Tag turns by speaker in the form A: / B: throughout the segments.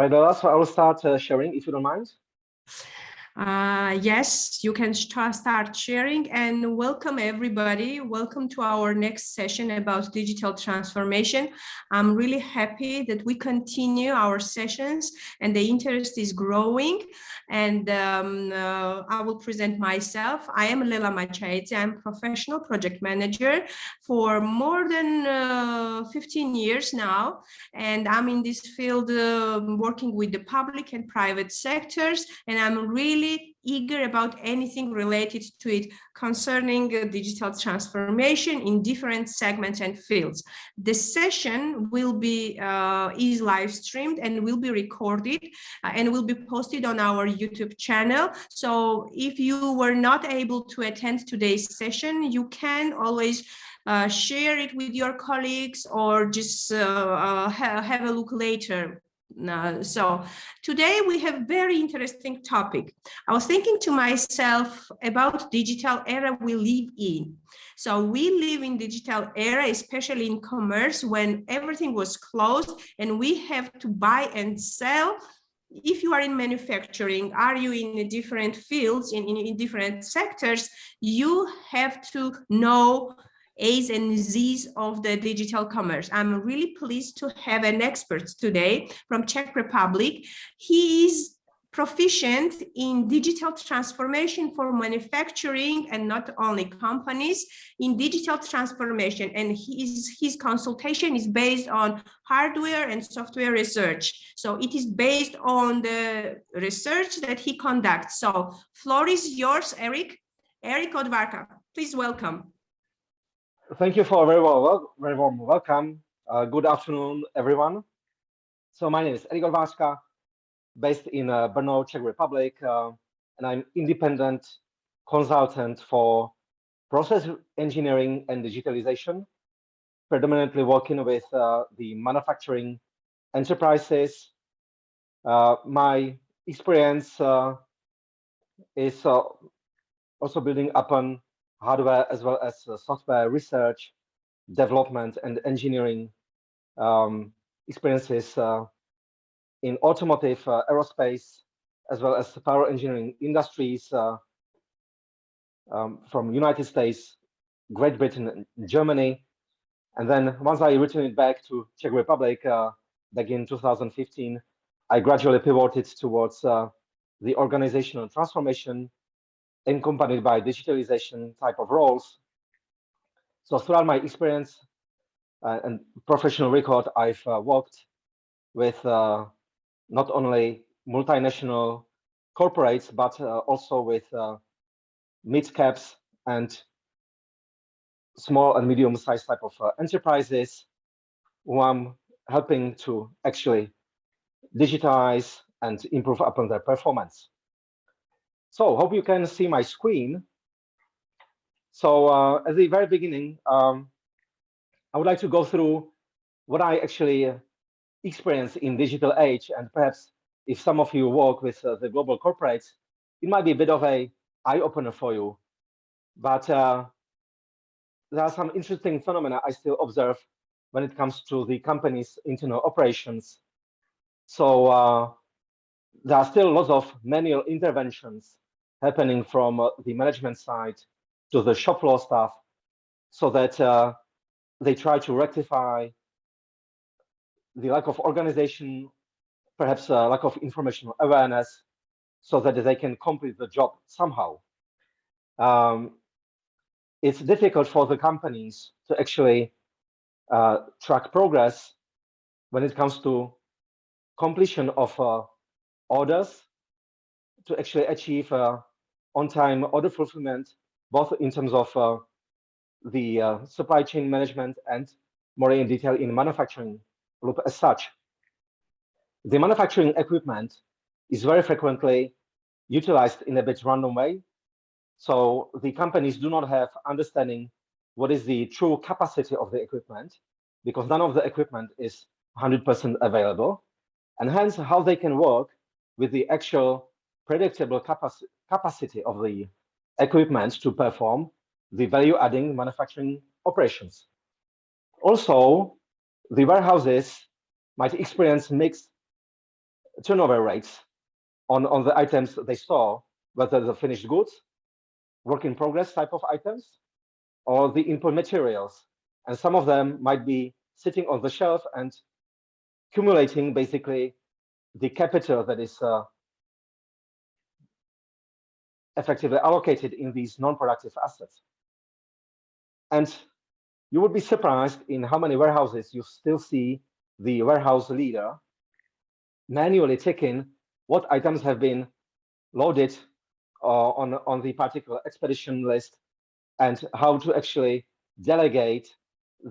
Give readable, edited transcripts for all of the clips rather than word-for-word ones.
A: right, Lela, so I will start sharing if you don't mind.
B: Yes, you can start sharing, and welcome everybody. Welcome to our next session about digital transformation. I'm really happy that we continue our sessions and the interest is growing. And I will present myself. I am Lela Machaidze. I'm professional project manager for more than 15 years now. And I'm in this field working with the public and private sectors. And I'm really eager about anything related to it concerning digital transformation in different segments and fields. The session will be is live streamed and will be recorded and will be posted on our YouTube channel. So if you were not able to attend today's session, you can always share it with your colleagues or just have a look later. So today we have very interesting topic. I was thinking to myself about digital era we live in. So we live in digital era, especially in commerce, when everything was closed and we have to buy and sell. If you are in manufacturing, are you in different fields, in different sectors, you have to know A's and Z's of the digital commerce. I'm really pleased to have an expert today from Czech Republic. He is proficient in digital transformation for manufacturing and not only companies in digital transformation. And his consultation is based on hardware and software research. So it is based on the research that he conducts. So floor is yours, Eric. Eric Odvarka, please welcome.
A: Thank you for a very warm welcome. Good afternoon, everyone. So my name is Eric Odvarka, based in Brno, Czech Republic, and I'm independent consultant for process engineering and digitalization, predominantly working with the manufacturing enterprises. My experience is also building upon hardware as well as software research, development, and engineering experiences in automotive, aerospace, as well as power engineering industries from United States, Great Britain, and Germany. And then once I returned back to Czech Republic back in 2015, I gradually pivoted towards the organizational transformation accompanied by digitalization type of roles. So throughout my experience and professional record, I've worked with not only multinational corporates, but also with mid-caps and small and medium-sized type of enterprises who I'm helping to actually digitize and improve upon their performance. So hope you can see my screen. So at the very beginning, I would like to go through what I actually experience in digital age, and perhaps if some of you work with the global corporates, it might be a bit of a eye-opener for you. But there are some interesting phenomena I still observe when it comes to the company's internal operations. So there are still lots of manual interventions happening from the management side to the shop floor staff, so that they try to rectify the lack of organization, perhaps lack of informational awareness, so that they can complete the job somehow. It's difficult for the companies to actually track progress when it comes to completion of orders, to actually achieve on-time order fulfillment, both in terms of the supply chain management and more in detail in manufacturing loop as such. The manufacturing equipment is very frequently utilized in a bit random way. So the companies do not have understanding what is the true capacity of the equipment, because none of the equipment is 100% available, and hence how they can work with the actual predictable capacity of the equipment to perform the value-adding manufacturing operations. Also, the warehouses might experience mixed turnover rates on the items they store, whether the finished goods, work in progress type of items, or the input materials. And some of them might be sitting on the shelf and accumulating basically the capital that is effectively allocated in these non-productive assets. And you would be surprised in how many warehouses you still see the warehouse leader manually checking what items have been loaded on the particular expedition list and how to actually delegate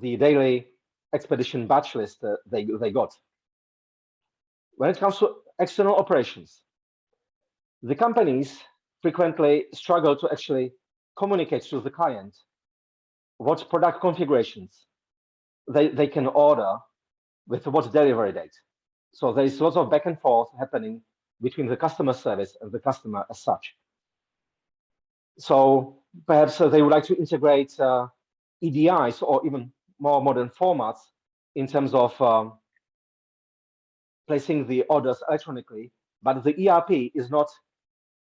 A: the daily expedition batch list they got. When it comes to external operations, the companies frequently struggle to actually communicate to the client what product configurations they can order with what delivery date. So there is lots of back and forth happening between the customer service and the customer as such. So perhaps they would like to integrate EDIs or even more modern formats in terms of placing the orders electronically, but the ERP is not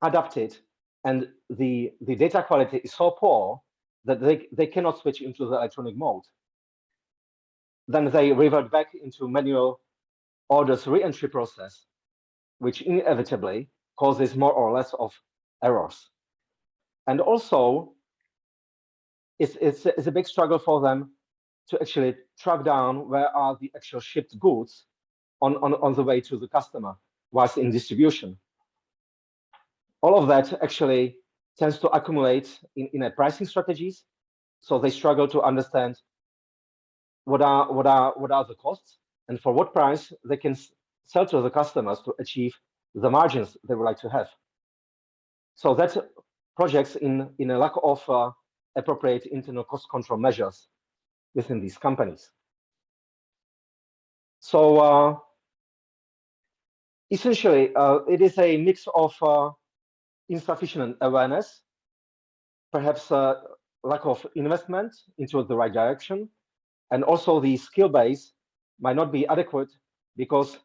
A: adapted and the data quality is so poor that they cannot switch into the electronic mode. Then they revert back into manual orders re-entry process, which inevitably causes more or less of errors. And also, it's a big struggle for them to actually track down where are the actual shipped goods on the way to the customer whilst in distribution. All of that actually tends to accumulate in a pricing strategies. So they struggle to understand what are the costs and for what price they can sell to the customers to achieve the margins they would like to have. So that projects in a lack of appropriate internal cost control measures within these companies. So essentially, it is a mix of insufficient awareness, perhaps lack of investment into the right direction, and also the skill base might not be adequate because,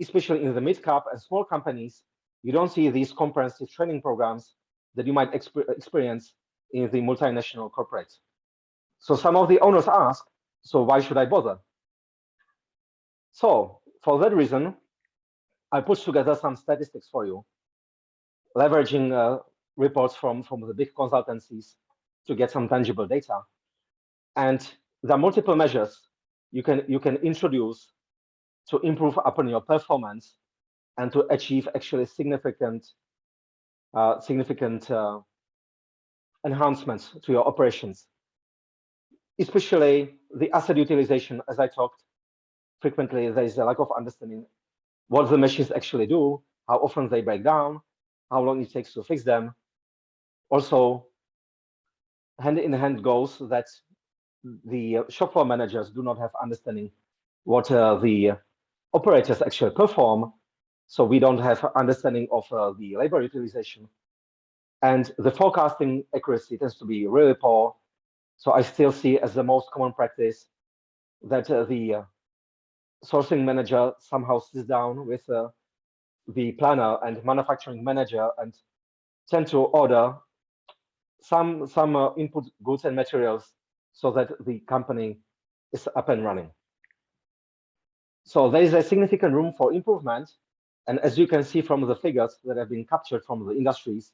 A: especially in the mid-cap and small companies, you don't see these comprehensive training programs that you might experience in the multinational corporates. So some of the owners ask, so why should I bother? So for that reason, I put together some statistics for you, leveraging reports from the big consultancies to get some tangible data. And there are multiple measures you can introduce to improve upon your performance and to achieve actually significant enhancements to your operations, especially the asset utilization. As I talked, frequently there is a lack of understanding what the machines actually do, how often they break down, how long it takes to fix them. Also, hand in hand goes that the shop floor managers do not have understanding what the operators actually perform. So we don't have understanding of the labor utilization. And the forecasting accuracy tends to be really poor. So I still see as the most common practice that the sourcing manager somehow sits down with the planner and manufacturing manager and tend to order some input goods and materials so that the company is up and running. So there is a significant room for improvement. And as you can see from the figures that have been captured from the industries,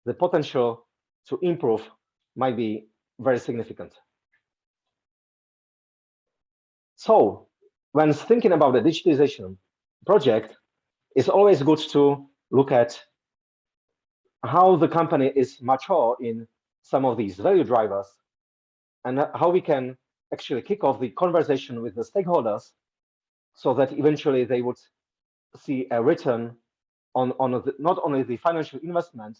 A: the potential to improve might be very significant. So when thinking about the digitization project, it's always good to look at how the company is mature in some of these value drivers and how we can actually kick off the conversation with the stakeholders so that eventually they would see a return on not only the financial investment,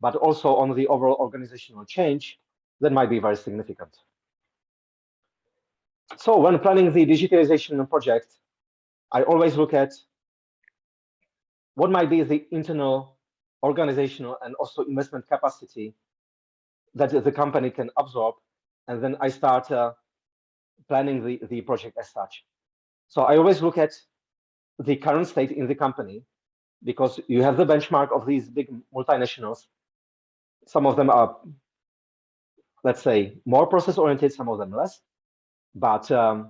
A: but also on the overall organizational change that might be very significant. So when planning the digitalization project, I always look at what might be the internal organizational and also investment capacity that the company can absorb. And then I start planning the project as such. So I always look at the current state in the company, because you have the benchmark of these big multinationals. Some of them are, let's say, more process-oriented, some of them less. But I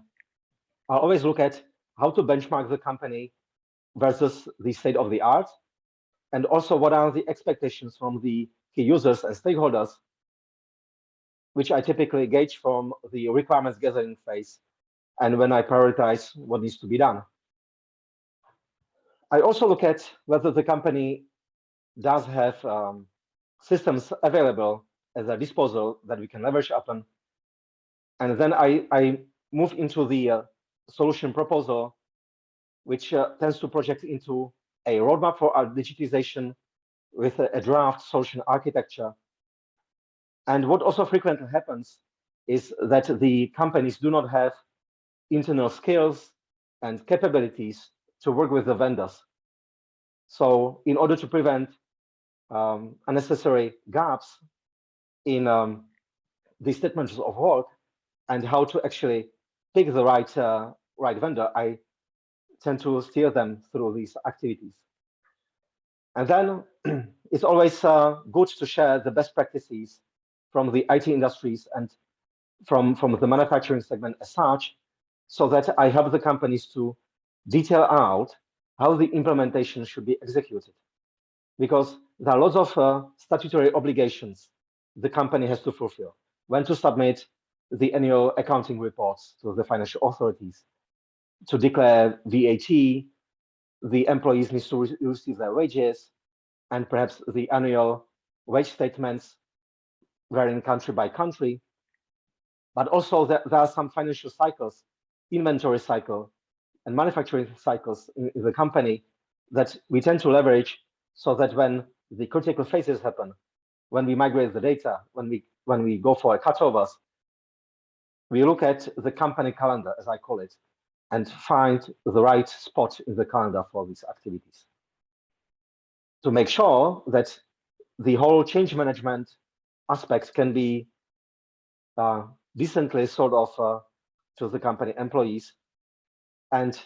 A: always look at how to benchmark the company versus the state of the art, and also what are the expectations from the key users and stakeholders, which I typically gauge from the requirements gathering phase and when I prioritize what needs to be done. I also look at whether the company does have systems available at their disposal that we can leverage upon. And then I move into the solution proposal, which tends to project into a roadmap for our digitization with a draft solution architecture. And what also frequently happens is that the companies do not have internal skills and capabilities to work with the vendors. So in order to prevent unnecessary gaps in the statements of work and how to actually pick the right vendor, I tend to steer them through these activities. And then it's always good to share the best practices from the IT industries and from the manufacturing segment as such, so that I help the companies to detail out how the implementation should be executed. Because there are lots of statutory obligations the company has to fulfill. When to submit the annual accounting reports to the financial authorities, to declare VAT, the employees need to receive their wages, and perhaps the annual wage statements varying country by country. But also there are some financial cycles, inventory cycle, and manufacturing cycles in the company that we tend to leverage, so that when the critical phases happen, when we migrate the data, when we go for a cutovers, we look at the company calendar, as I call it, and find the right spot in the calendar for these activities, to make sure that the whole change management aspect can be decently sort of to the company employees. And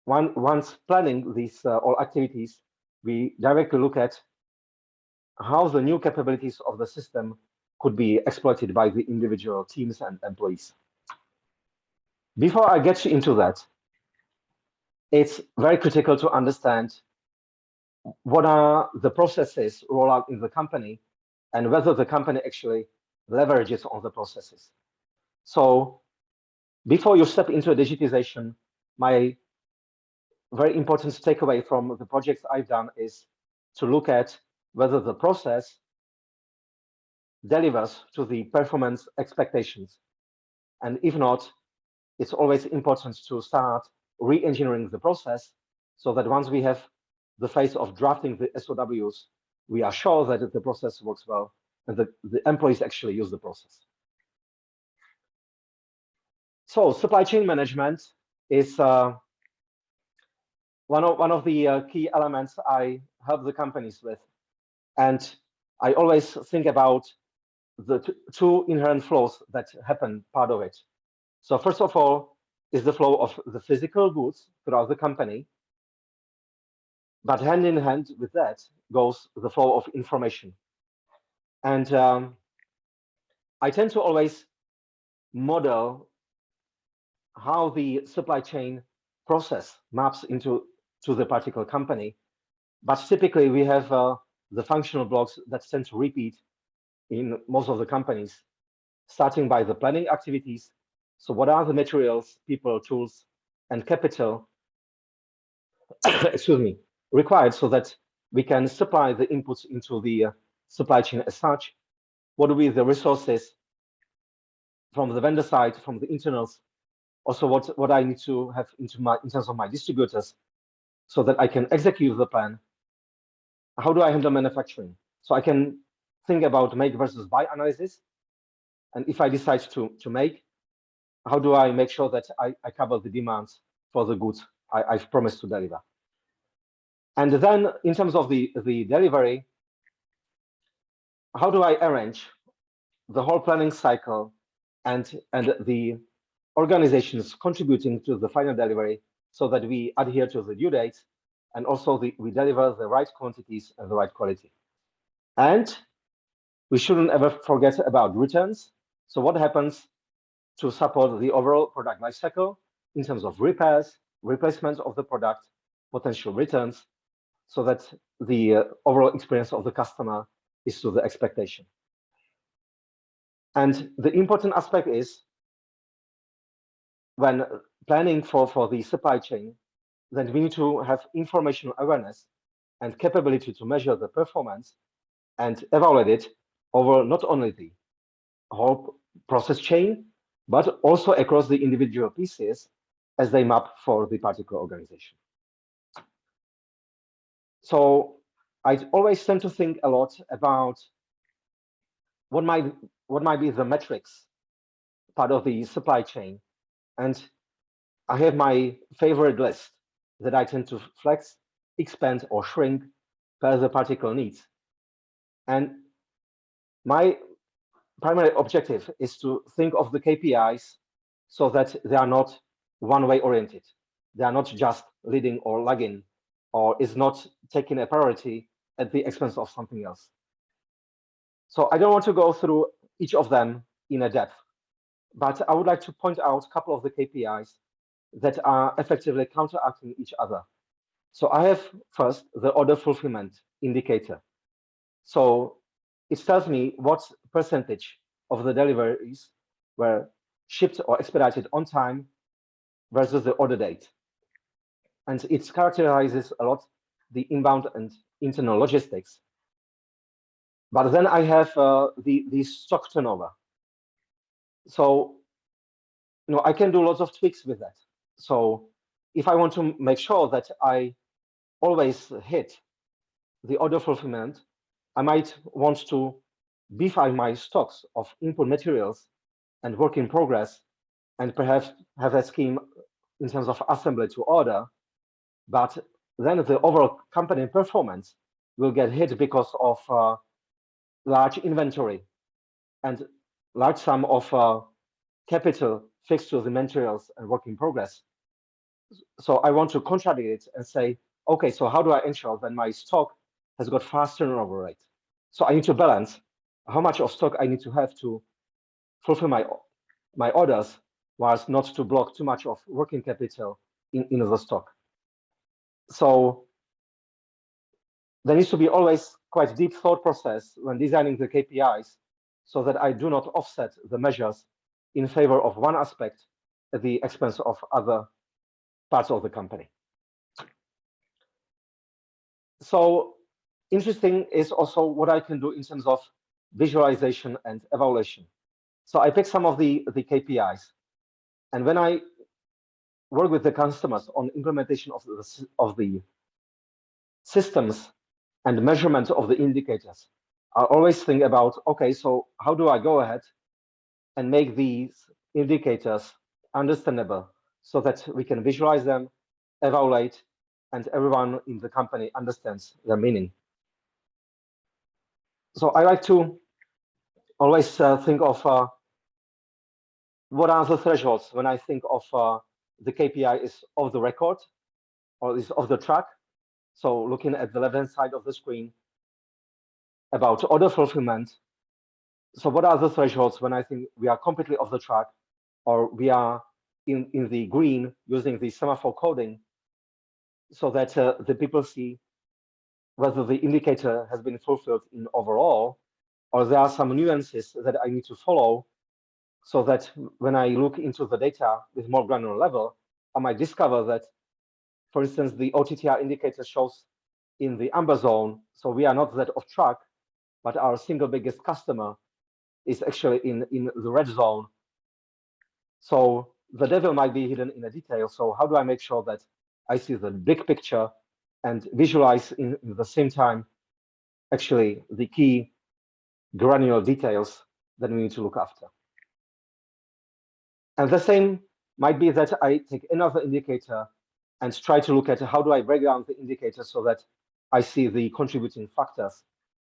A: once planning these all activities, we directly look at how the new capabilities of the system could be exploited by the individual teams and employees. Before I get into that, it's very critical to understand what are the processes rolled out in the company and whether the company actually leverages on the processes. So before you step into a digitization, my very important takeaway from the projects I've done is to look at whether the process delivers to the performance expectations. And if not, it's always important to start re-engineering the process, so that once we have the phase of drafting the SOWs, we are sure that the process works well and the employees actually use the process. So supply chain management is one of the key elements I help the companies with. And I always think about the two inherent flows that happen part of it. So first of all is the flow of the physical goods throughout the company. But hand in hand with that goes the flow of information. And I tend to always model how the supply chain process maps into the particular company. But typically we have the functional blocks that tend to repeat in most of the companies, starting by the planning activities. So what are the materials, people, tools, and capital excuse me, required so that we can supply the inputs into the supply chain as such? What will be the resources from the vendor side, from the internals? Also, what I need to have in terms of my distributors, so that I can execute the plan. How do I handle manufacturing? So I can think about make versus buy analysis. And if I decide to make, how do I make sure that I cover the demands for the goods I've promised to deliver? And then in terms of the delivery, how do I arrange the whole planning cycle and the organizations contributing to the final delivery so that we adhere to the due dates, and also we deliver the right quantities and the right quality. And we shouldn't ever forget about returns. So what happens to support the overall product lifecycle in terms of repairs, replacements of the product, potential returns, so that the overall experience of the customer is to the expectation. And the important aspect is when planning for the supply chain, then we need to have informational awareness and capability to measure the performance and evaluate it over not only the whole process chain, but also across the individual pieces as they map for the particular organization. So I always tend to think a lot about what might be the metrics part of the supply chain. And I have my favorite list that I tend to flex, expand, or shrink per the particular needs. And my primary objective is to think of the KPIs so that they are not one-way oriented. They are not just leading or lagging, or is not taking a priority at the expense of something else. So I don't want to go through each of them in a depth, but I would like to point out a couple of the KPIs that are effectively counteracting each other. So I have first the order fulfillment indicator. So it tells me what percentage of the deliveries were shipped or expedited on time versus the order date. And it characterizes a lot the inbound and internal logistics. But then I have the stock turnover. So I can do lots of tweaks with that. So if I want to make sure that I always hit the order fulfillment, I might want to beef up my stocks of input materials and work in progress, and perhaps have a scheme in terms of assembly to order. But then the overall company performance will get hit because of large inventory and large sum of capital fixed to the materials and work in progress. So I want to contradict it and say, okay, so how do I ensure that my stock has got fast turnover rate? So I need to balance how much of stock I need to have to fulfill my orders, whilst not to block too much of working capital in the stock. So there needs to be always quite deep thought process when designing the KPIs, so that I do not offset the measures in favor of one aspect at the expense of other parts of the company. So interesting is also what I can do in terms of visualization and evaluation. So I pick some of the KPIs, and when I work with the customers on implementation of the systems and measurement of the indicators, I always think about, okay, so how do I go ahead and make these indicators understandable so that we can visualize them, evaluate, and everyone in the company understands their meaning. So I like to always think of what are the thresholds when I think of the KPI is off the record or is off the track. So looking at the left-hand side of the screen about order fulfillment. So what are the thresholds when I think we are completely off the track, or we are in the green using the semaphore coding, so that the people see whether the indicator has been fulfilled in overall, or there are some nuances that I need to follow, so that when I look into the data with more granular level, I might discover that, for instance, the OTTR indicator shows in the amber zone, so we are not that off track, but our single biggest customer is actually in the red zone. So the devil might be hidden in a detail. So how do I make sure that I see the big picture and visualize in the same time actually the key granular details that we need to look after? And the same might be that I take another indicator and try to look at how do I break down the indicator so that I see the contributing factors.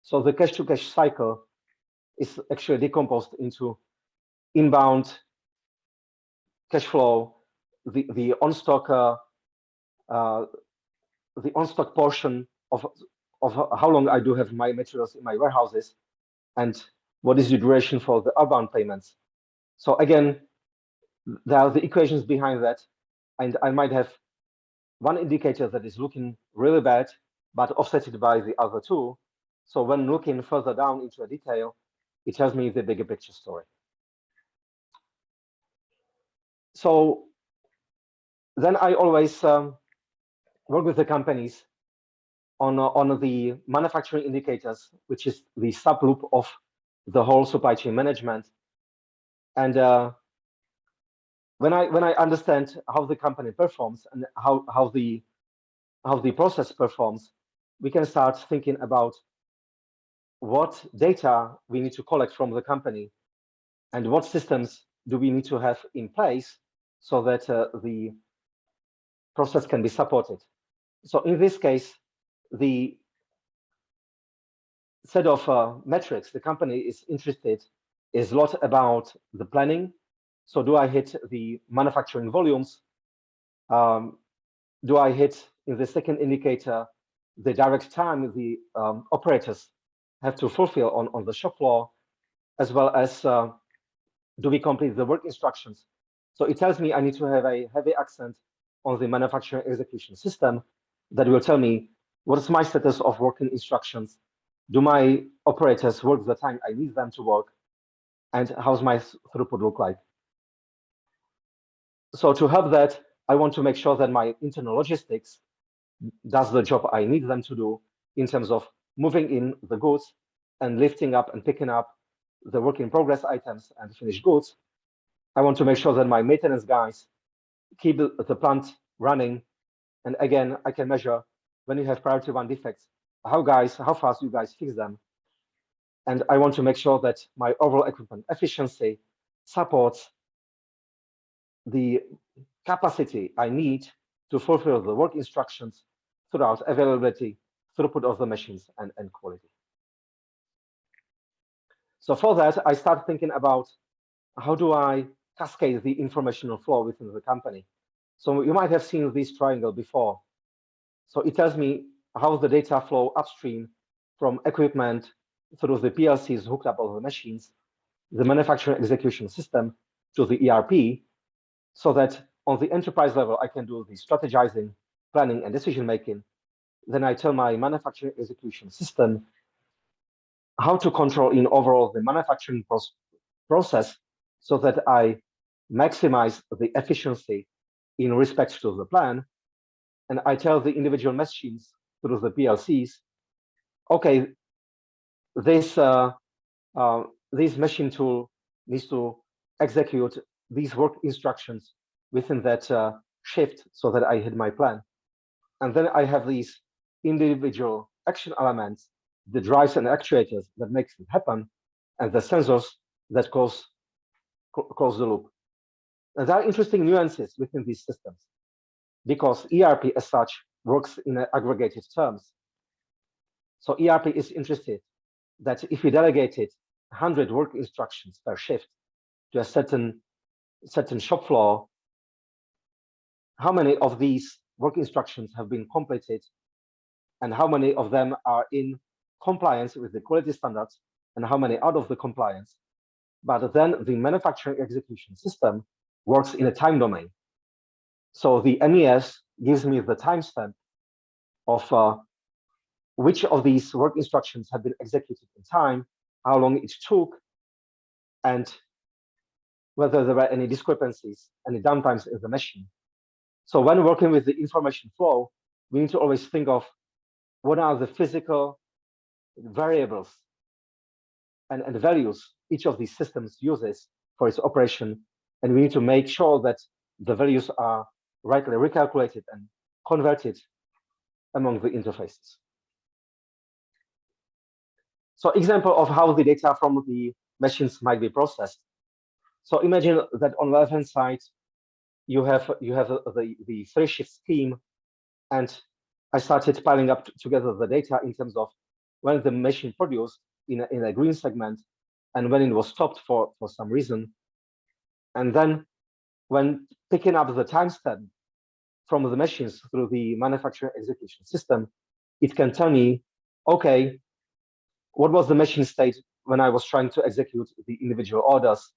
A: So the cash-to-cash cycle is actually decomposed into inbound cash flow, the on-stock the on-stock portion of how long I do have my materials in my warehouses, and what is the duration for the outbound payments. So again, there are the equations behind that, and I might have one indicator that is looking really bad, but offset by the other two. So when looking further down into a detail, it tells me the bigger picture story. So then I always work with the companies on the manufacturing indicators, which is the subloop of the whole supply chain management. And when I understand how the company performs and how the process performs, we can start thinking about what data we need to collect from the company and what systems do we need to have in place so that the process can be supported. So in this case, the set of metrics the company is interested is a lot about the planning. So do I hit the manufacturing volumes? Do I hit, in the second indicator, the direct time the operators have to fulfill on the shop floor, as well as do we complete the work instructions? So it tells me I need to have a heavy accent on the manufacturing execution system that will tell me what is my status of working instructions. Do my operators work the time I need them to work? And how's my throughput look like? So to help that, I want to make sure that my internal logistics does the job I need them to do in terms of moving in the goods and lifting up and picking up the work in progress items and finished goods. I want to make sure that my maintenance guys keep the plant running. And again, I can measure when you have priority one defects, how fast you guys fix them. And I want to make sure that my overall equipment efficiency supports the capacity I need to fulfill the work instructions throughout availability, throughput of the machines, and quality. So for that, I start thinking about how do I cascade the informational flow within the company. So you might have seen this triangle before. So it tells me how the data flow upstream from equipment through the PLCs hooked up on the machines, the manufacturing execution system to the ERP, so that on the enterprise level, I can do the strategizing, planning, and decision making. Then I tell my manufacturing execution system how to control in overall the manufacturing process so that I maximize the efficiency in respect to the plan. And I tell the individual machines through the PLCs, okay, this machine tool needs to execute these work instructions within that shift so that I hit my plan. And then I have these individual action elements, the drives and actuators that makes it happen, and the sensors that close the loop. And there are interesting nuances within these systems because ERP as such works in aggregated terms. So ERP is interested that if we delegated 100 work instructions per shift to a certain shop floor, how many of these work instructions have been completed and how many of them are in compliance with the quality standards and how many out of the compliance. But then the manufacturing execution system works in a time domain. So the MES gives me the timestamp of which of these work instructions have been executed in time, how long it took, and whether there were any discrepancies, any downtimes in the machine. So when working with the information flow, we need to always think of what are the physical variables and values each of these systems uses for its operation. And we need to make sure that the values are rightly recalculated and converted among the interfaces. So example of how the data from the machines might be processed. So imagine that on the left-hand side, you have the three-shift scheme, and I started piling up together the data in terms of when the machine produced in a green segment and when it was stopped for some reason. And then when picking up the timestamp from the machines through the manufacturing execution system, it can tell me, okay, what was the machine state when I was trying to execute the individual orders?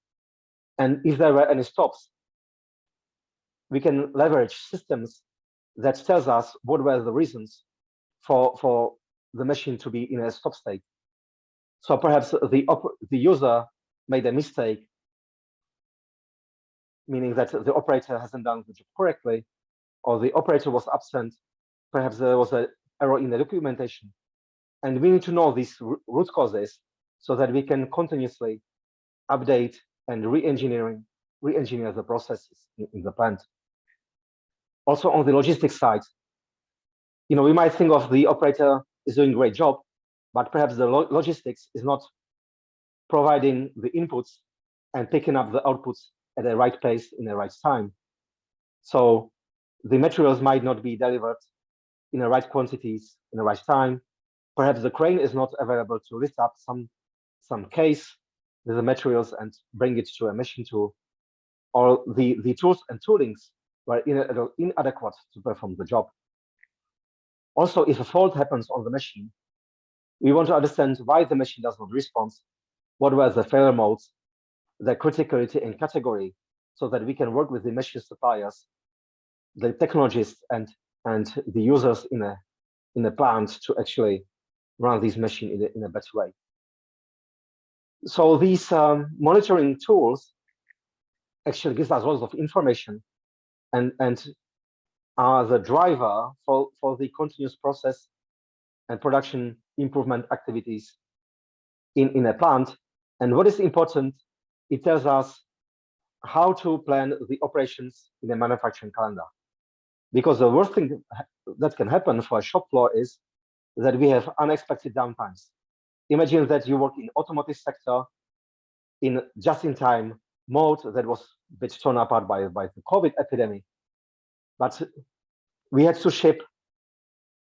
A: And if there were any stops, we can leverage systems that tells us what were the reasons for the machine to be in a stop state. So perhaps the user made a mistake, meaning that the operator hasn't done the job correctly, or the operator was absent. Perhaps there was an error in the documentation. And we need to know these root causes so that we can continuously update and re-engineer the processes in the plant. Also on the logistics side, we might think of the operator is doing a great job, but perhaps the logistics is not providing the inputs and picking up the outputs at the right place in the right time. So the materials might not be delivered in the right quantities in the right time. Perhaps the crane is not available to lift up some case with the materials and bring it to a machine tool, or the tools and toolings were inadequate to perform the job. Also, if a fault happens on the machine, we want to understand why the machine does not respond, what were the failure modes, the criticality and category, so that we can work with the machine suppliers, the technologists, and the users in a plant to actually run this machine in a better way. So these monitoring tools actually gives us lots of information and are the driver for the continuous process and production improvement activities in a plant. And what is important, it tells us how to plan the operations in a manufacturing calendar. Because the worst thing that can happen for a shop floor is that we have unexpected downtimes. Imagine that you work in automotive sector in just-in-time mode that was a bit torn apart by the COVID epidemic. But we had to ship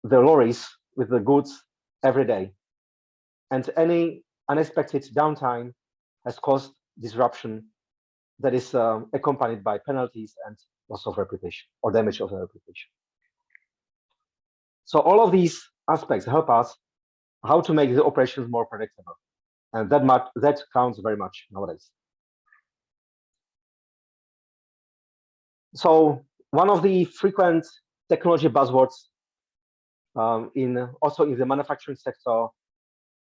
A: the lorries with the goods every day. And any unexpected downtime has caused disruption that is accompanied by penalties and loss of reputation or damage of the reputation. So all of these aspects help us how to make the operations more predictable. And that counts very much nowadays. So one of the frequent technology buzzwords also in the manufacturing sector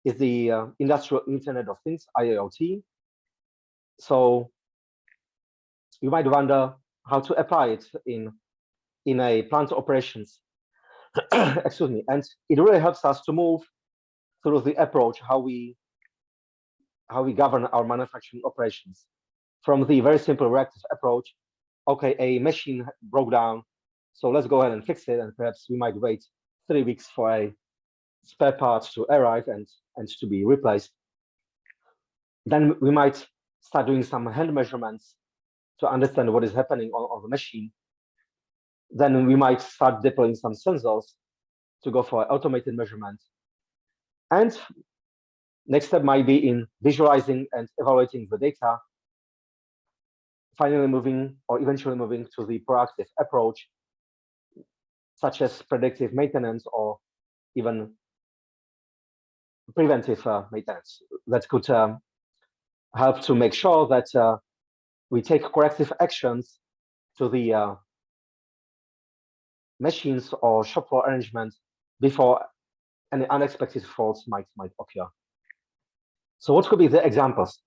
A: is the Industrial Internet of Things, IIoT. So you might wonder how to apply it in a plant operations. Excuse me. And it really helps us to move through the approach how we govern our manufacturing operations, from the very simple reactive approach. Okay, a machine broke down, so let's go ahead and fix it, and perhaps we might wait 3 weeks for a spare part to arrive and to be replaced. Then we might start doing some hand measurements to understand what is happening on the machine. Then we might start deploying some sensors to go for automated measurement. And next step might be in visualizing and evaluating the data, finally moving or eventually moving to the proactive approach, such as predictive maintenance or even preventive maintenance that could help to make sure that we take corrective actions to the machines or shop floor arrangement before any unexpected faults might occur. So what could be the examples?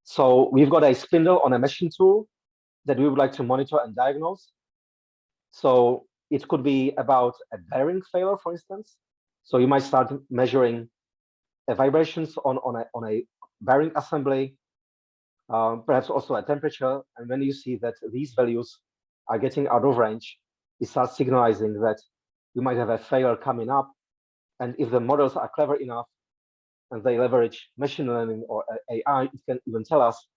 A: So we've got a spindle on a machine tool that we would like to monitor and diagnose. So it could be about a bearing failure, for instance. So you might start measuring vibrations on a bearing assembly, perhaps also a temperature. And when you see that these values are getting out of range, it starts signalizing that you might have a failure coming up. And if the models are clever enough and they leverage machine learning or AI, it can even tell us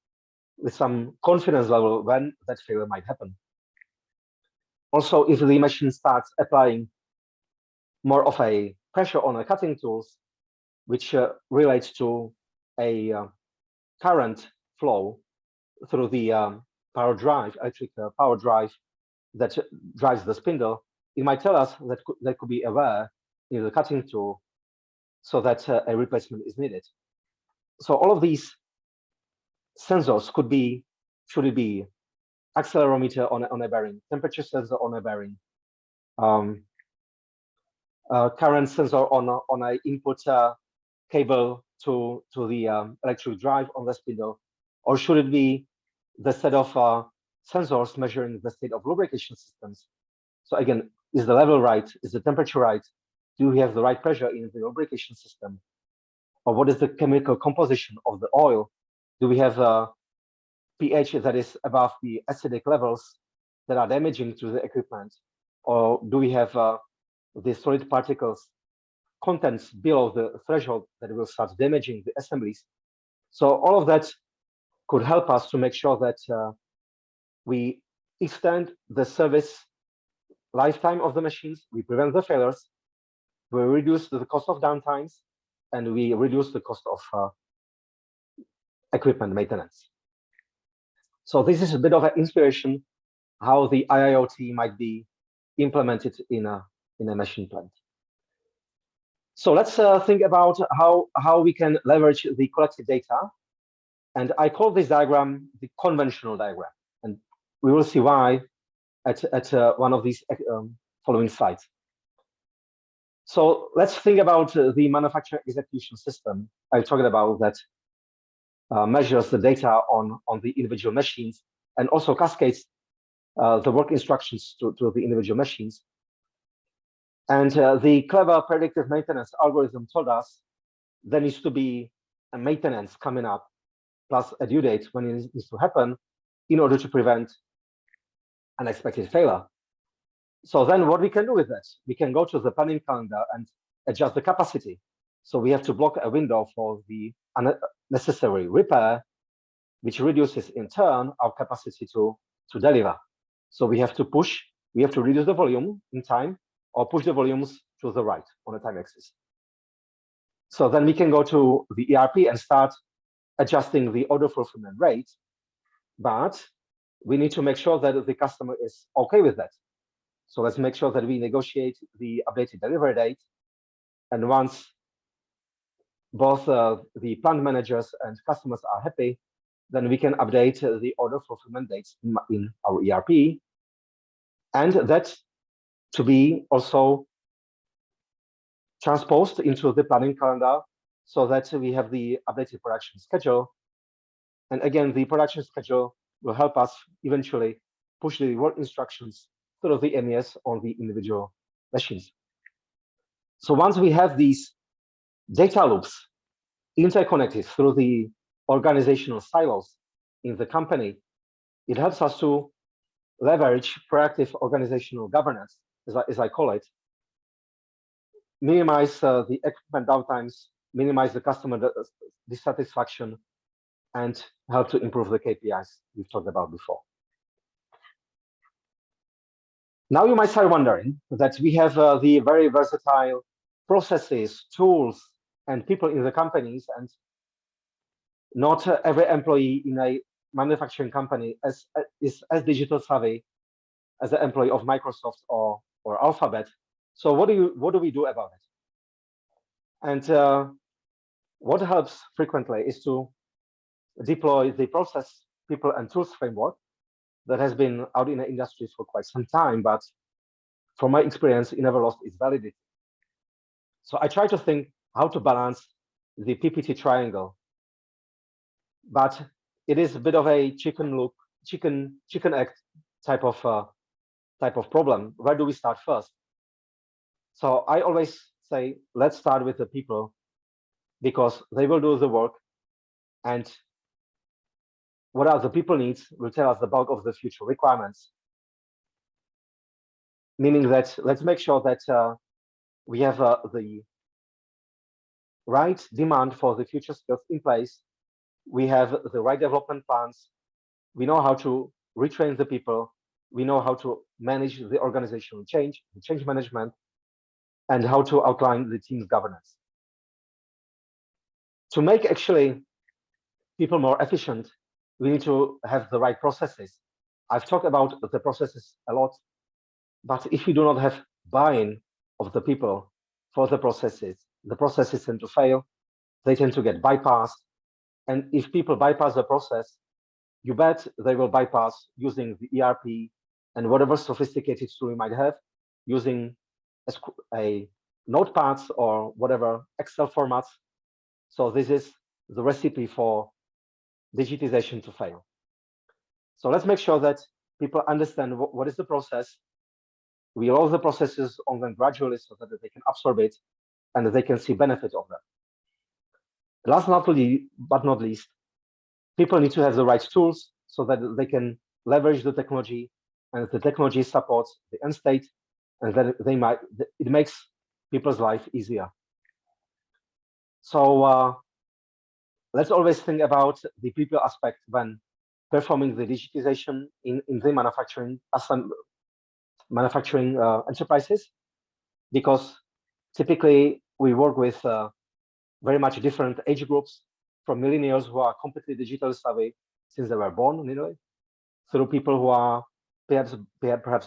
A: with some confidence level when that failure might happen. Also, if the machine starts applying more of a pressure on the cutting tools, which relates to a current flow through the power drive, electric power drive that drives the spindle, it might tell us that that could be aware in the cutting tool so that a replacement is needed. So all of these sensors should it be accelerometer on a bearing, temperature sensor on a bearing, current sensor on a input cable to the electric drive on the spindle, or should it be the set of sensors measuring the state of lubrication systems? So again, is the level right? Is the temperature right? Do we have the right pressure in the lubrication system? Or what is the chemical composition of the oil? Do we have a pH that is above the acidic levels that are damaging to the equipment? Or do we have the solid particles contents below the threshold that will start damaging the assemblies? So all of that could help us to make sure that we extend the service lifetime of the machines, we prevent the failures, we reduce the cost of downtimes, and we reduce the cost of equipment maintenance. So this is a bit of an inspiration how the IIoT might be implemented in a machine plant. So let's think about how we can leverage the collected data. And I call this diagram the conventional diagram. And we will see why at one of these following slides. So let's think about the manufacturing execution system I talked about that measures the data on the individual machines and also cascades the work instructions to the individual machines. And the clever predictive maintenance algorithm told us there needs to be a maintenance coming up plus a due date when it needs to happen in order to prevent unexpected failure. So then what we can do with that? We can go to the planning calendar and adjust the capacity. So we have to block a window for the unnecessary repair, which reduces in turn our capacity to deliver. So we have to reduce the volume in time or push the volumes to the right on a time axis. So then we can go to the ERP and start adjusting the order fulfillment rate, but we need to make sure that the customer is okay with that. So let's make sure that we negotiate the updated delivery date. And once both the plant managers and customers are happy, then we can update the order fulfillment dates in our ERP. And that to be also transposed into the planning calendar so that we have the updated production schedule. And again, the production schedule will help us eventually push the work instructions through the MES on the individual machines. So once we have these data loops interconnected through the organizational silos in the company, it helps us to leverage proactive organizational governance, as I call it, minimize the equipment downtimes, minimize the customer dissatisfaction, and help to improve the KPIs we've talked about before. Now you might start wondering that we have the very versatile processes, tools, and people in the companies, and not every employee in a manufacturing company is as digital savvy as an employee of Microsoft or Alphabet. So what do we do about it? And what helps frequently is to deploy the process, people, and tools framework that has been out in the industry for quite some time, but from my experience, it never lost its validity. So I try to think how to balance the PPT triangle, but it is a bit of a chicken egg type of problem. Where do we start first? So I always say, let's start with the people because they will do the work, and what are the people needs will tell us the bulk of the future requirements. Meaning that let's make sure that we have the right demand for the future skills in place. We have the right development plans. We know how to retrain the people. We know how to manage the organizational change, the change management, and how to outline the team's governance. To make actually people more efficient, we need to have the right processes. I've talked about the processes a lot, but if you do not have buy-in of the people for the processes tend to fail. They tend to get bypassed. And if people bypass the process, you bet they will bypass using the ERP and whatever sophisticated tool you might have, using a notepads or whatever Excel formats. So this is the recipe for digitization to fail. So let's make sure that people understand what is the process. We roll the processes on them gradually so that they can absorb it and they can see benefit of them. Last but not least, people need to have the right tools so that they can leverage the technology, and the technology supports the end state, and then it makes people's life easier. So let's always think about the people aspect when performing the digitization in the manufacturing enterprises, because typically we work with very much different age groups, from millennials who are completely digital savvy since they were born, nearly, through people who are perhaps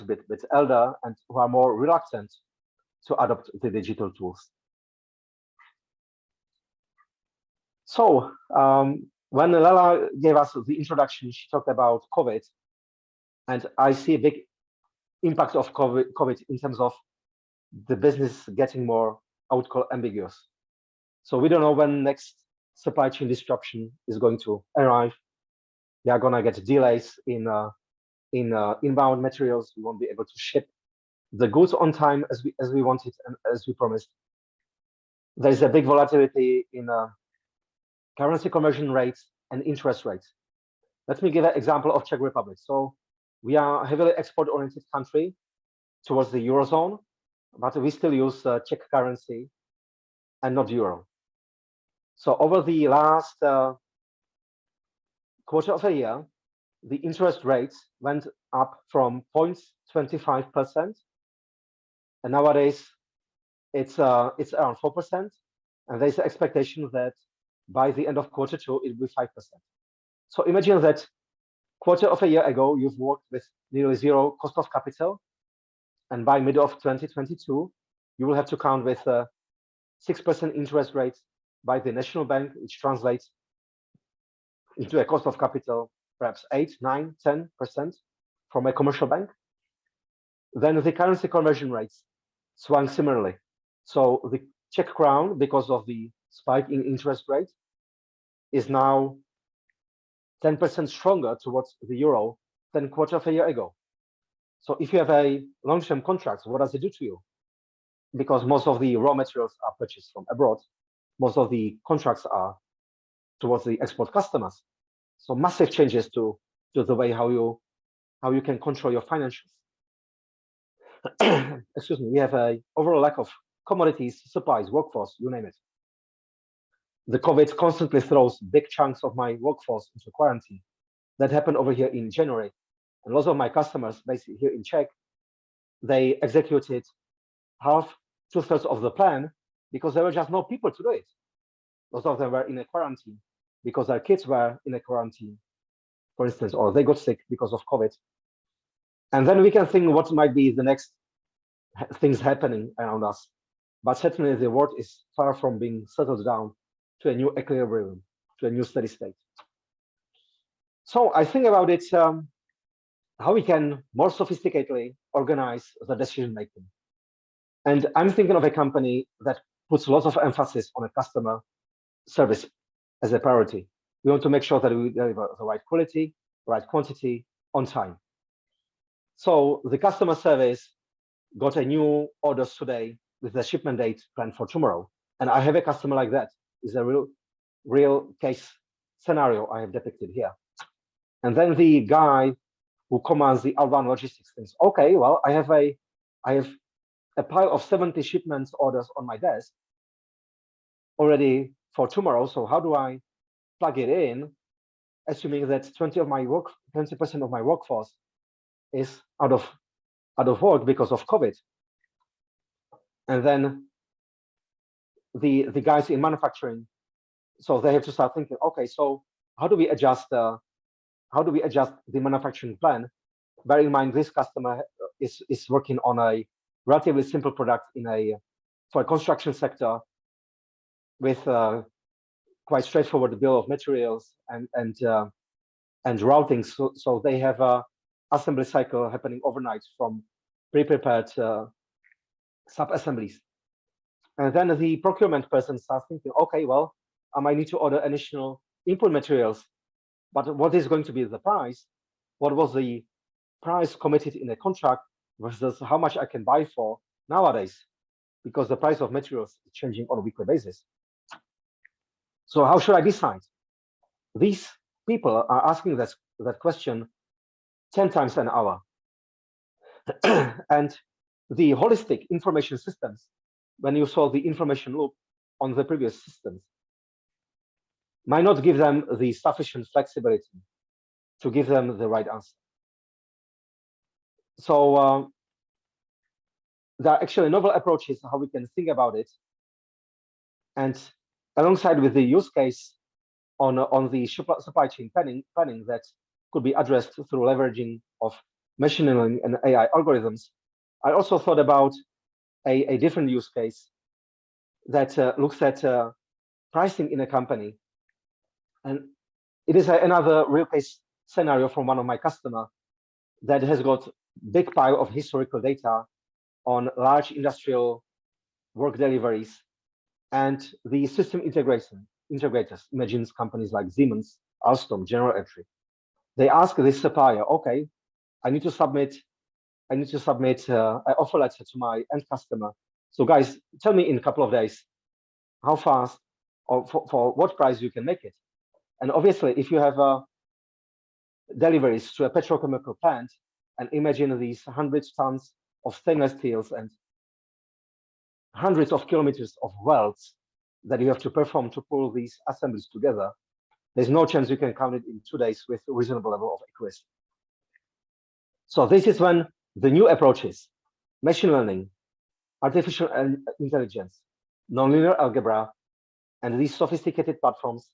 A: a bit elder and who are more reluctant to adopt the digital tools. So when Lela gave us the introduction, she talked about COVID, and I see a big impact of COVID in terms of the business getting more, I would call, ambiguous. So we don't know when next supply chain disruption is going to arrive. We are gonna get delays in inbound materials. We won't be able to ship the goods on time as we wanted and as we promised. There is a big volatility in currency conversion rates and interest rates. Let me give an example of Czech Republic. So we are a heavily export-oriented country towards the Eurozone, but we still use Czech currency and not euro. So over the last quarter of a year, the interest rates went up from 0.25%, and nowadays it's around 4%, and there's an expectation that by the end of quarter two it will be 5%. So imagine that quarter of a year ago you've worked with nearly zero cost of capital, and by mid of 2022 you will have to count with 6% interest rate by the national bank, which translates into a cost of capital perhaps 8, 9, 10% from a commercial bank. Then the currency conversion rates swung similarly. So the Czech crown, because of the spike in interest rate, is now 10% stronger towards the euro than quarter of a year ago. So if you have a long-term contract, what does it do to you? Because most of the raw materials are purchased from abroad, most of the contracts are towards the export customers. So massive changes to the way how you can control your financials. Excuse me. We have a overall lack of commodities, supplies, workforce, you name it. The COVID constantly throws big chunks of my workforce into quarantine. That happened over here in January. And lots of my customers, basically here in Czech, they executed half, 2/3 of the plan because there were just no people to do it. Lots of them were in a quarantine because their kids were in a quarantine, for instance, or they got sick because of COVID. And then we can think what might be the next things happening around us. But certainly the world is far from being settled down to a new equilibrium, to a new steady state. So I think about it, how we can more sophisticatedly organize the decision making. And I'm thinking of a company that puts lots of emphasis on a customer service as a priority. We want to make sure that we deliver the right quality, right quantity, on time. So the customer service got a new orders today with the shipment date planned for tomorrow. And I have a customer like that. It's a real case scenario I have depicted here. And then the guy who commands the outbound logistics thinks, okay, well, I have a pile of 70 shipments orders on my desk already for tomorrow. So how do I plug it in, assuming that 20% of my workforce is out of work because of COVID? And then the guys in manufacturing, so they have to start thinking, okay, so how do we adjust the manufacturing plan bear in mind this customer is working on a relatively simple product for a construction sector with quite straightforward bill of materials and routing. So they have a assembly cycle happening overnight from pre-prepared sub-assemblies. And then the procurement person starts thinking, okay, well, I might need to order additional input materials, but what is going to be the price? What was the price committed in a contract versus how much I can buy for nowadays? Because the price of materials is changing on a weekly basis. So how should I decide? These people are asking that question 10 times an hour. And the holistic information systems, when you solve the information loop on the previous systems, might not give them the sufficient flexibility to give them the right answer. So there are actually novel approaches how we can think about it. And alongside with the use case on the supply chain planning that could be addressed through leveraging of machine learning and AI algorithms, I also thought about a different use case that looks at pricing in a company. And it is another real case scenario from one of my customers that has got big pile of historical data on large industrial work deliveries, and the system integrators, imagines companies like Siemens, Alstom, General Electric. They ask this supplier, okay, I need to submit an offer letter to my end customer. So guys, tell me in a couple of days how fast or for what price you can make it. And obviously, if you have deliveries to a petrochemical plant, and imagine these 100 tons of stainless steels and hundreds of kilometers of welds that you have to perform to pull these assemblies together, there's no chance you can count it in 2 days with a reasonable level of accuracy. So this is when the new approaches, machine learning, artificial intelligence, nonlinear algebra, and these sophisticated platforms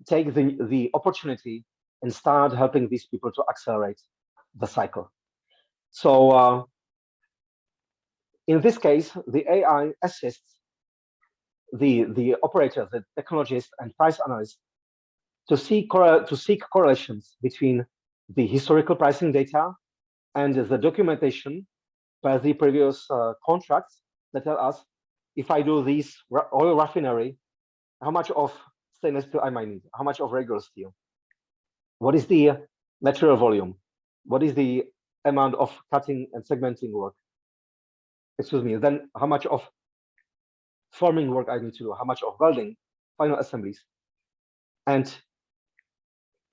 A: take the opportunity and start helping these people to accelerate the cycle. So in this case, the AI assists the operators, the technologists, and price analysts to seek correlations between the historical pricing data and the documentation by the previous contracts that tell us if I do this oil refinery, how much of stainless steel I might need, how much of regular steel, what is the material volume, what is the amount of cutting and segmenting work, then how much of forming work I need to do, how much of welding, final assemblies, and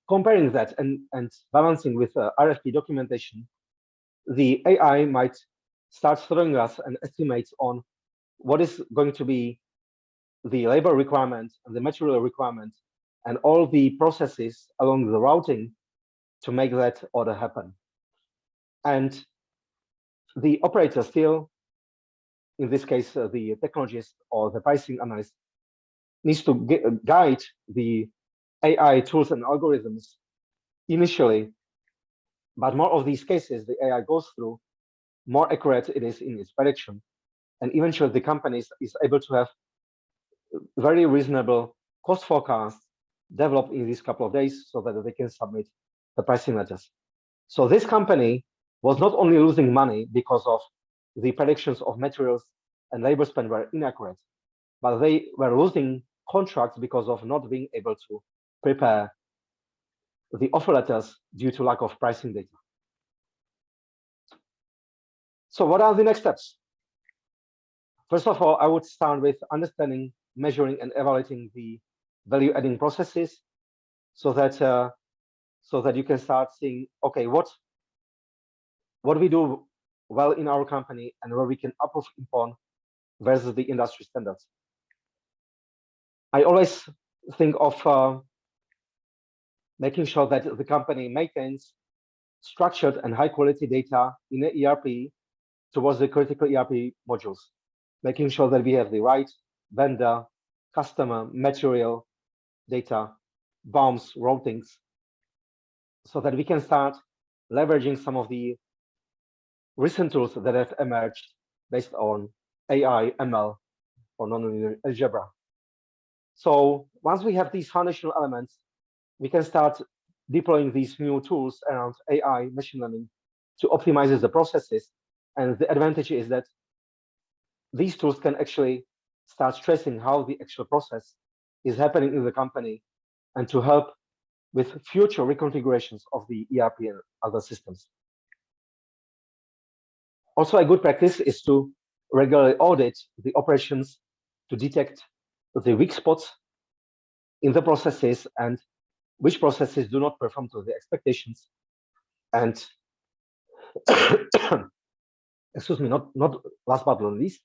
A: comparing that and balancing with RFP documentation, the AI might start throwing us an estimate on what is going to be the labor requirement and the material requirement and all the processes along the routing to make that order happen. And the operator still, in this case, the technologist or the pricing analyst, needs to guide the AI tools and algorithms initially, but more of these cases the AI goes through, more accurate it is in its prediction. And eventually the company is able to have very reasonable cost forecasts developed in these couple of days so that they can submit the pricing letters. So this company was not only losing money because of the predictions of materials and labor spend were inaccurate, but they were losing contracts because of not being able to prepare the offer letters due to lack of pricing data. So what are the next steps? First of all, I would start with understanding, measuring, and evaluating the value-adding processes so that you can start seeing, okay, what we do well in our company and where we can improve upon versus the industry standards. I always think of making sure that the company maintains structured and high-quality data in the ERP towards the critical ERP modules, making sure that we have the right vendor, customer, material data, bombs, routings, so that we can start leveraging some of the recent tools that have emerged based on AI, ML, or nonlinear algebra. So once we have these foundational elements, we can start deploying these new tools around AI, machine learning, to optimize the processes. And the advantage is that these tools can actually start tracing how the actual process is happening in the company and to help with future reconfigurations of the ERP and other systems. Also, a good practice is to regularly audit the operations to detect the weak spots in the processes and which processes do not perform to the expectations. And excuse me, not last but not least,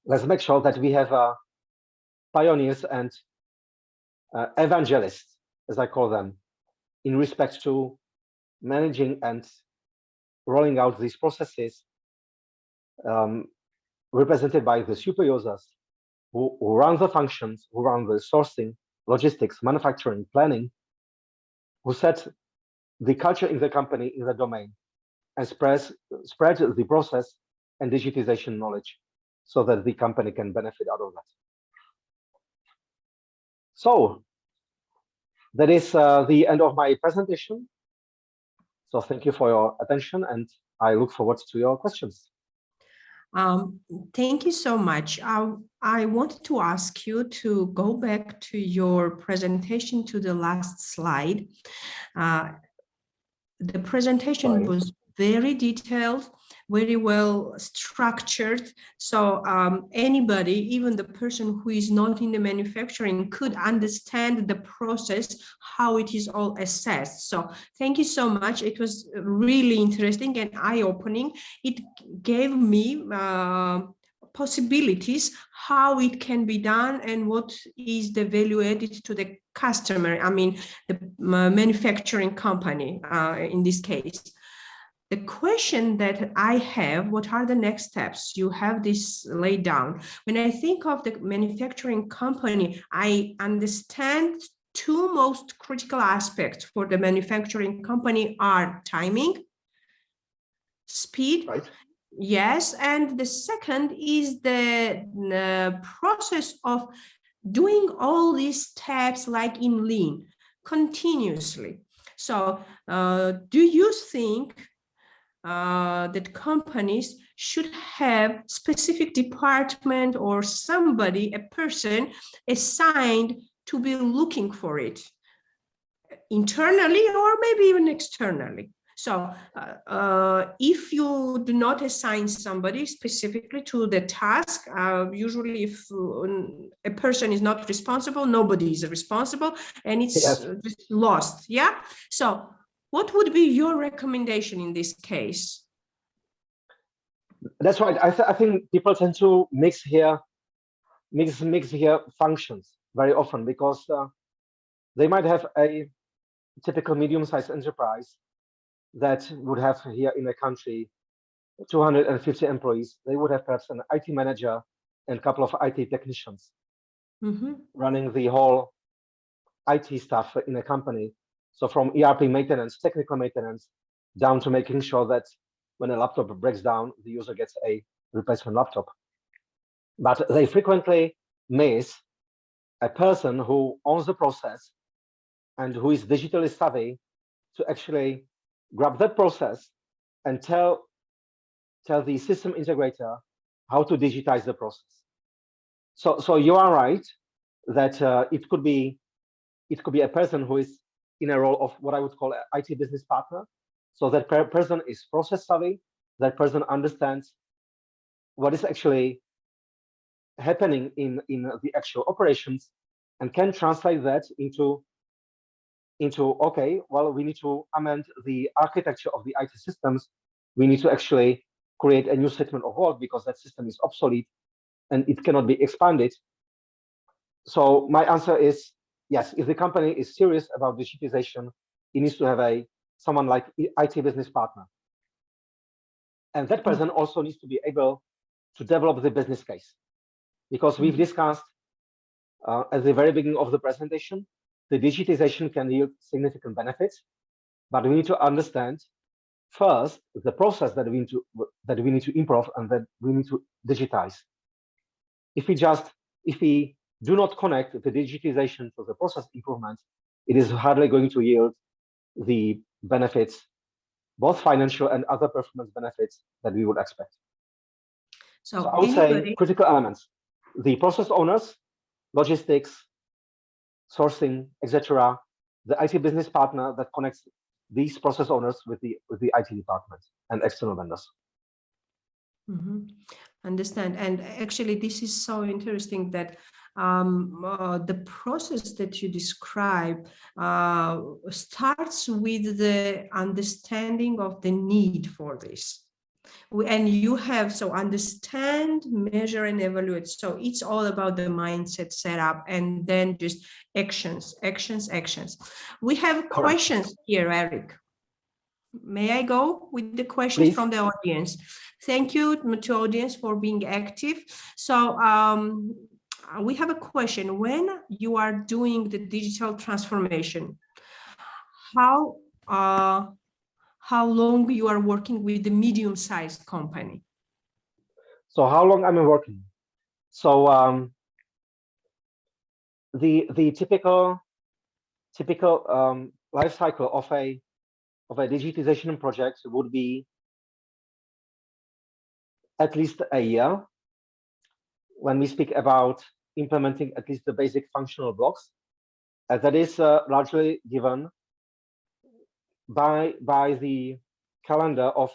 A: let's make sure that we have pioneers and evangelists, as I call them, in respect to managing and rolling out these processes, represented by the super users who run the functions, who run the sourcing, logistics, manufacturing, planning, who set the culture in the company, in the domain, and spread the process and digitization knowledge so that the company can benefit out of that. So that is the end of my presentation. So thank you for your attention, and I look forward to your questions.
B: Thank you so much. I wanted to ask you to go back to your presentation to the last slide. The presentation was very detailed, very well structured. So anybody, even the person who is not in the manufacturing, could understand the process, how it is all assessed. So thank you so much. It was really interesting and eye-opening. It gave me possibilities how it can be done and what is the value added to the customer, I mean the manufacturing company in this case. The question that I have, what are the next steps? You have this laid down. When I think of the manufacturing company, I understand two most critical aspects for the manufacturing company are timing, speed,
A: right.
B: Yes, and the second is the process of doing all these steps like in lean continuously. So do you think that companies should have specific department or somebody, a person assigned to be looking for it internally or maybe even externally? So if you do not assign somebody specifically to the task, usually if a person is not responsible, nobody is responsible and it's just lost. Yeah. So what would be your recommendation in this case?
A: That's right. I think people tend to mix here functions very often because they might have a typical medium-sized enterprise that would have here in the country 250 employees. They would have perhaps an IT manager and a couple of IT technicians running the whole IT stuff in a company. So from ERP maintenance, technical maintenance, down to making sure that when a laptop breaks down, the user gets a replacement laptop. But they frequently miss a person who owns the process and who is digitally savvy to actually grab that process and tell the system integrator how to digitize the process. So you are right that it could be a person who is in a role of what I would call an IT business partner. So that person is process savvy, that person understands what is actually happening in the actual operations and can translate that into okay, well, we need to amend the architecture of the IT systems. We need to actually create a new statement of work because that system is obsolete and it cannot be expanded. So my answer is yes, if the company is serious about digitization, it needs to have someone like IT business partner. And that person also needs to be able to develop the business case. Because we've discussed at the very beginning of the presentation, the digitization can yield significant benefits. but we need to understand first the process that we need to improve and that we need to digitize. If we do not connect the digitization to the process improvement, it is hardly going to yield the benefits, both financial and other performance benefits that we would expect. So I would say critical elements: the process owners, logistics, sourcing, etc., the IT business partner that connects these process owners with the IT department and external vendors.
B: Understand. And actually, this is so interesting that the process that you describe starts with the understanding of the need for this. And you have, so understand, measure, and evaluate. So it's all about the mindset setup and then just actions. We have questions here, Eric. May I go with the questions from the audience? Thank you to audience for being active. So we have a question. When you are doing the digital transformation, how long you are working with the medium-sized company?
A: So how long am I working? So the typical life cycle of a digitization project would be at least a year. When we speak about implementing at least the basic functional blocks, that is largely given by the calendar of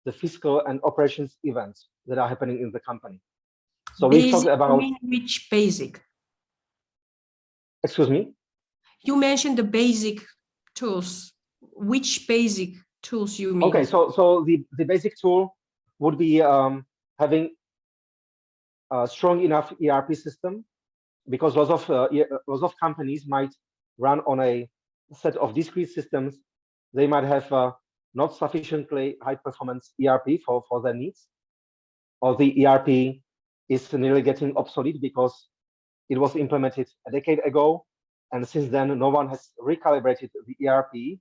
A: the fiscal and operations events that are happening in the company. So we talked about
B: which basic?
A: Excuse me?
B: You mentioned the basic tools. Which basic tools you mean?
A: Okay, so the basic tool would be having a strong enough ERP system, because lots of companies might run on a set of discrete systems. They might have not sufficiently high performance ERP for their needs, or the ERP is nearly getting obsolete because it was implemented a decade ago, and since then no one has recalibrated the ERP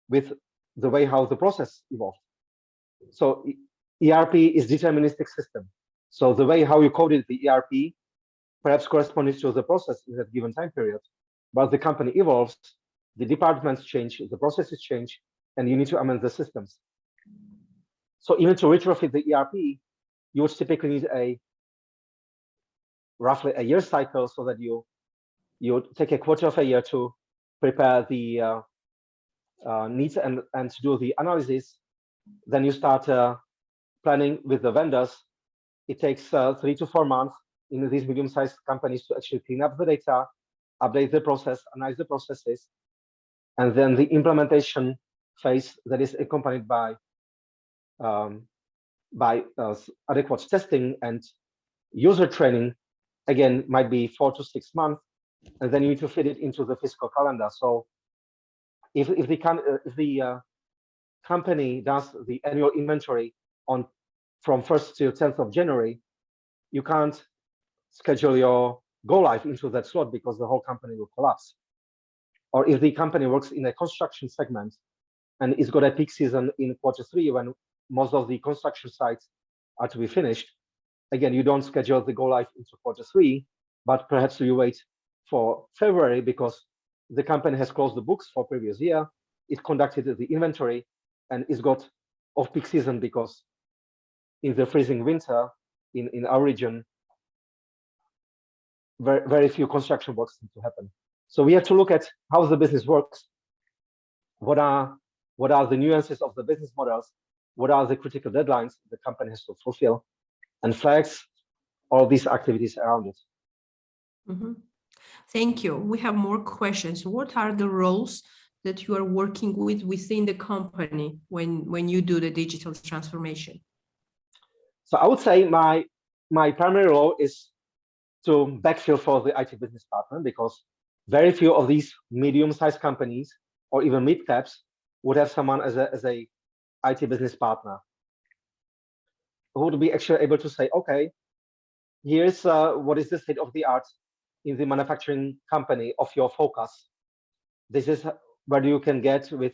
A: with the way how the process evolved. So ERP is deterministic system. So the way how you coded the ERP perhaps corresponds to the process in that given time period, but the company evolves, the departments change, the processes change, and you need to amend the systems. So even to retrofit the ERP, you would typically need a roughly a year cycle, so that you take a quarter of a year to prepare the needs and to do the analysis. Then you start planning with the vendors. It takes 3 to 4 months in these medium-sized companies to actually clean up the data, update the process, analyze the processes, and then the implementation phase that is accompanied by adequate testing and user training, again, might be 4 to 6 months, and then you need to fit it into the fiscal calendar. So if the company does the annual inventory from 1st to 10th of January, you can't schedule your go live into that slot because the whole company will collapse. Or if the company works in a construction segment and it's got a peak season in Q3 when most of the construction sites are to be finished, again, you don't schedule the go live into Q3, but perhaps you wait for February because the company has closed the books for previous year, it conducted the inventory, and it's got off-peak season because in the freezing winter in our region, very few construction works need to happen. So we have to look at how the business works, what are the nuances of the business models, what are the critical deadlines the company has to fulfill, and flex all these activities around it.
B: Thank you. We have more questions. What are the roles that you are working with within the company when you do the digital transformation?
A: So I would say my primary role is to backfill for the IT business partner, because very few of these medium-sized companies or even mid-caps would have someone as a IT business partner who would be actually able to say, okay, here's what is the state of the art in the manufacturing company of your focus. This is where you can get with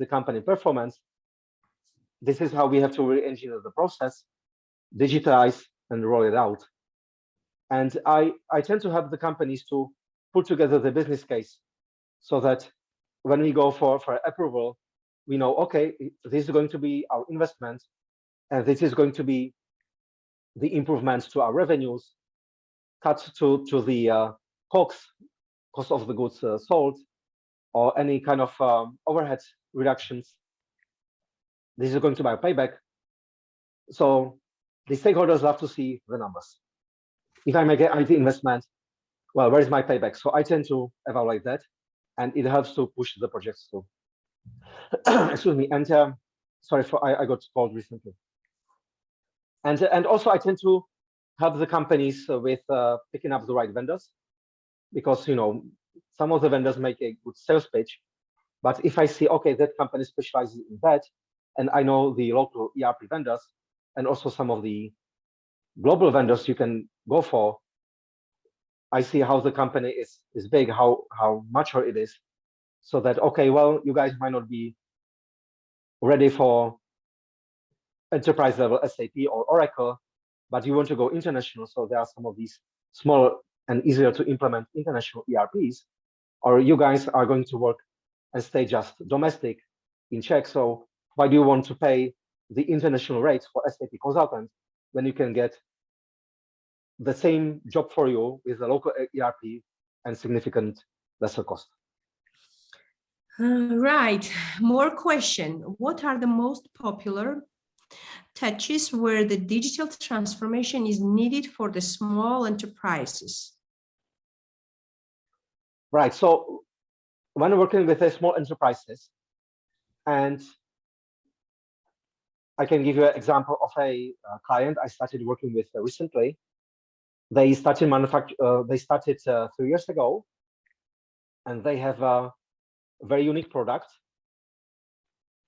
A: the company performance, this is how we have to re-engineer the process, digitize, and roll it out. And I tend to help the companies to put together the business case so that when we go for approval, we know, okay, this is going to be our investment, and this is going to be the improvements to our revenues, cut to the cost of the goods sold, or any kind of overhead reductions. This is going to be a payback. So the stakeholders love to see the numbers. If I make an IT investment, well, where is my payback? So I tend to evaluate that, and it helps to push the projects through. Excuse me, and sorry for I got called recently. And also I tend to help the companies with picking up the right vendors, because some of the vendors make a good sales pitch, but if I see, okay, that company specializes in that, and I know the local ERP vendors and also some of the global vendors you can go for, I see how the company is big, how mature it is, so that, okay, well, you guys might not be ready for enterprise level SAP or Oracle, but you want to go international. So there are some of these smaller and easier to implement international ERPs, or you guys are going to work and stay just domestic in Czech. So why do you want to pay the international rates for SAP consultants when you can get the same job for you with a local ERP and significant lesser cost?
B: Right. More question. What are the most popular touches where the digital transformation is needed for the small enterprises?
A: Right. So when working with the small enterprises, and I can give you an example of a client I started working with recently. They started 3 years ago, and they have a very unique product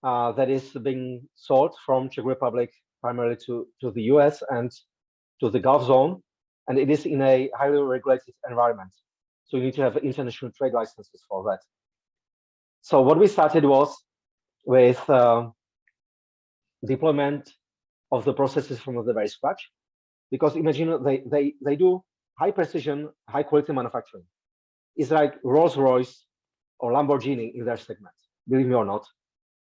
A: that is being sold from Czech Republic primarily to the US and to the Gulf zone, and it is in a highly regulated environment. So you need to have international trade licenses for that. So what we started was with deployment of the processes from the very scratch, because imagine they do high precision, high quality manufacturing. It's like Rolls-Royce or Lamborghini in their segment, believe me or not.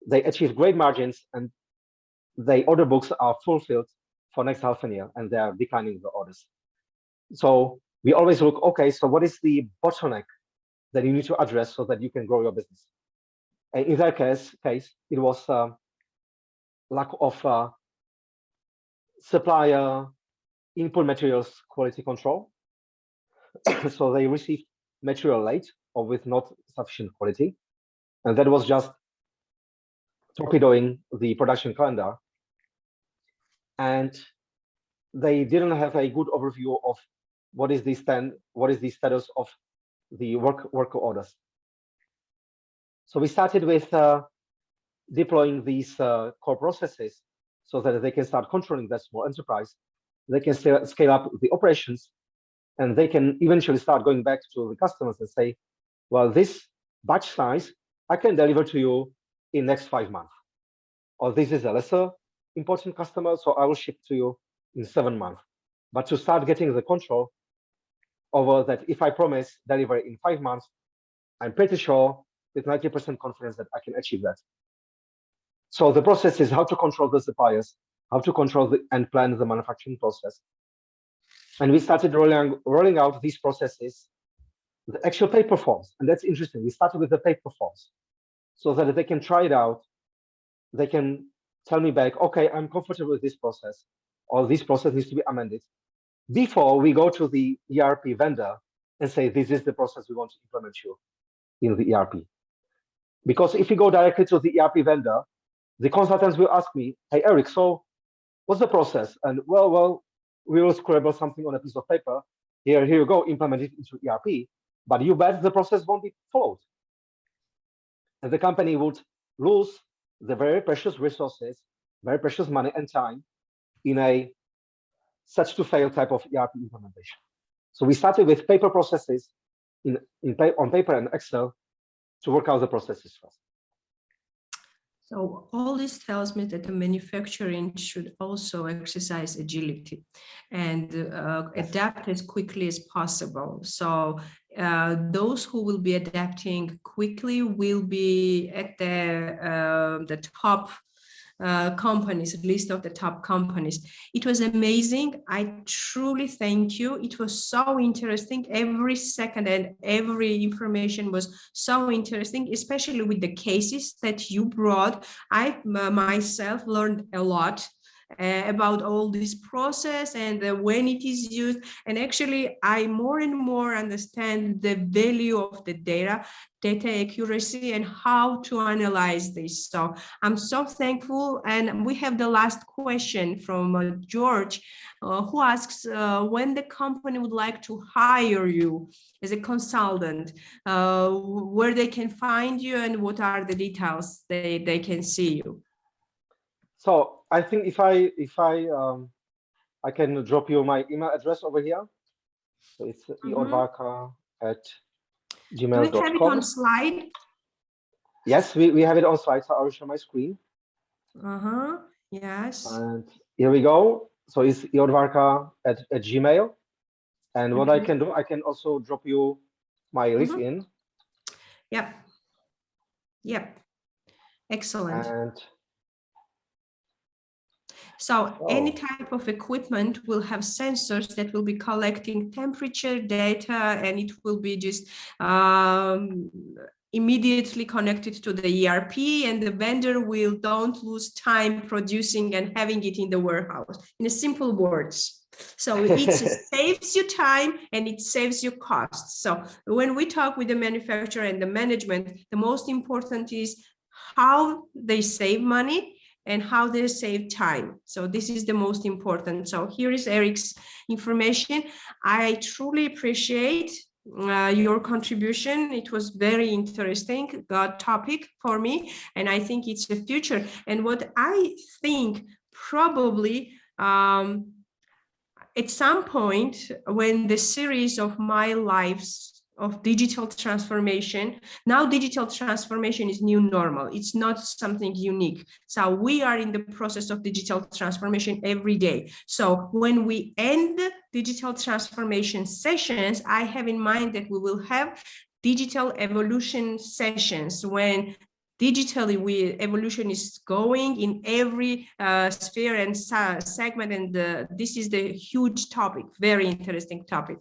A: They achieve great margins, and their order books are fulfilled for next half a year, and they are declining the orders. So we always look, okay, so what is the bottleneck that you need to address so that you can grow your business? And in that case, it was lack of supplier input materials quality control. So they received material late or with not sufficient quality, and that was just torpedoing the production calendar. And they didn't have a good overview of what is the status of the work orders. So we started with deploying these core processes so that they can start controlling that small enterprise. They can scale up the operations, and they can eventually start going back to the customers and say, well, this batch size I can deliver to you in next 5 months. Or this is a lesser important customer, so I will ship to you in 7 months. But to start getting the control over that, if I promise delivery in 5 months, I'm pretty sure with 90% confidence that I can achieve that. So the process is how to control the suppliers, how to control and plan the manufacturing process. And we started rolling out these processes, the actual paper forms. And that's interesting. We started with the paper forms so that they can try it out. They can tell me back, okay, I'm comfortable with this process, or this process needs to be amended, before we go to the ERP vendor and say, this is the process we want to implement you in the ERP. Because if you go directly to the ERP vendor, the consultants will ask me, hey, Eric, so what's the process? And well, we will scribble something on a piece of paper. Here you go, implement it into ERP. But you bet the process won't be followed. And the company would lose the very precious resources, very precious money and time in a such to fail type of ERP implementation. So we started with paper processes on paper and Excel to work out the processes first.
B: So all this tells me that the manufacturing should also exercise agility and adapt as quickly as possible. So those who will be adapting quickly will be at the top companies, list of the top companies. It was amazing. I truly thank you. It was so interesting. Every second and every information was so interesting, especially with the cases that you brought. I myself learned a lot about all this process and when it is used. And actually, I more and more understand the value of the data accuracy, and how to analyze this. So I'm so thankful. And we have the last question from George, who asks, when the company would like to hire you as a consultant, where they can find you and what are the details they can see you.
A: So I think if I can drop you my email address over here. So it's iorvarka@gmail.com.
B: Do we have it on slide?
A: Yes, we have it on slide. So I will share my screen.
B: Yes.
A: And here we go. So it's iorvarka@gmail. And what I can do, I can also drop you my LinkedIn.
B: Yep. Excellent.
A: And
B: so any type of equipment will have sensors that will be collecting temperature data, and it will be just immediately connected to the ERP, and the vendor will don't lose time producing and having it in the warehouse, in simple words. So it saves you time and it saves you costs. So when we talk with the manufacturer and the management, the most important is how they save money and how they save time. So this is the most important. So here is Eric's information. I truly appreciate your contribution. It was very interesting topic for me, and I think it's the future. And what I think probably at some point when the series of my lives of digital transformation, now digital transformation is new normal. It's not something unique. So we are in the process of digital transformation every day. So when we end digital transformation sessions, I have in mind that we will have digital evolution sessions when digitally evolution is going in every sphere and segment, and this is the huge topic, very interesting topic.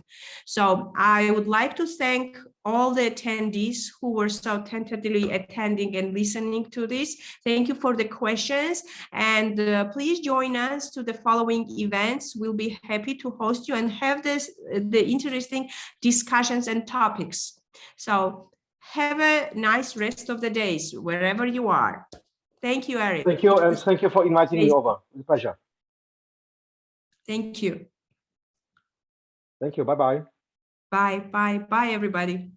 B: So I would like to thank all the attendees who were so tentatively attending and listening to this. Thank you for the questions, and please join us to the following events. We'll be happy to host you and have the interesting discussions and topics. So have a nice rest of the days, wherever you are. Thank you, Eric.
A: Thank you, and thank you for inviting me over. It's a pleasure.
B: Thank you.
A: Thank you. Bye-bye.
B: Bye, everybody.